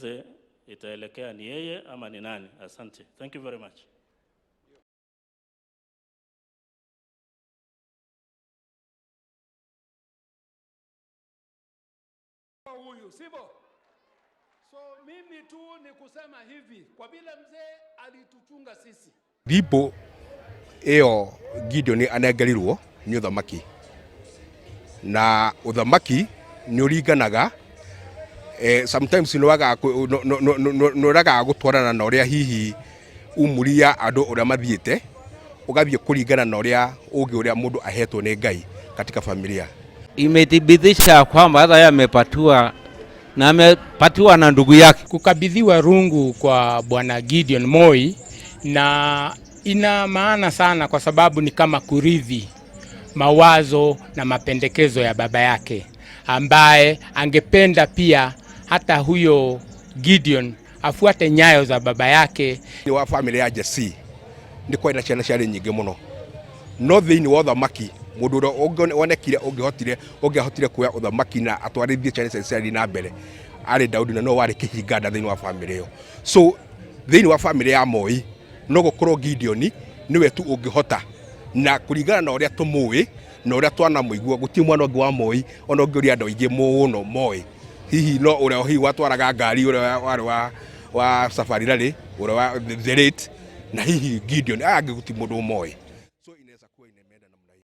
atueleze itaelekea ni yeye ama ni nani. Asante. Thank you very much. Huyu sivyo? So mimi tu ni kusema hivi, kwa vile mzee alituchunga sisi. Ribo eo Gideon anengerirwo ni uthamaki, na uthamaki ni uringanaga sometimes noraga gutwarana na uria hihi umuria andu uria mathiete, ugathie kuringana na uria ungi uria mundu ahetwo ni Ngai katika familia. Imethibitisha kwamba hata yeye amepatiwa na amepatiwa na ndugu yake. Kukabidhiwa rungu kwa Bwana Gideon Moi na ina maana sana, kwa sababu ni kama kurithi mawazo na mapendekezo ya baba yake, ambaye angependa pia hata huyo Gideon afuate nyayo za baba yake. Ni wa familia ya Jesse ni kwa ina ciana ciari nyingi muno, no thiini wa uthamaki mundu uria wonekire ungehotire kuya uthamaki na atwarithie ciana ciari na mbere ari Daudi, na no wari kihinganda thiini wa familia iyo. So thiini wa familia ya Moi no gukorwo Gideon niwe tu ungihota, na kuringana na uria tumui na uria twana muigua guti mwana ungi wa Moi ona ungiuria andu aingi muno Moi hihi no uria hihi watwaraga ngari uria wari wa Safari Rally uria wa The Late, na hihi Gideon angiguti mundu Moi.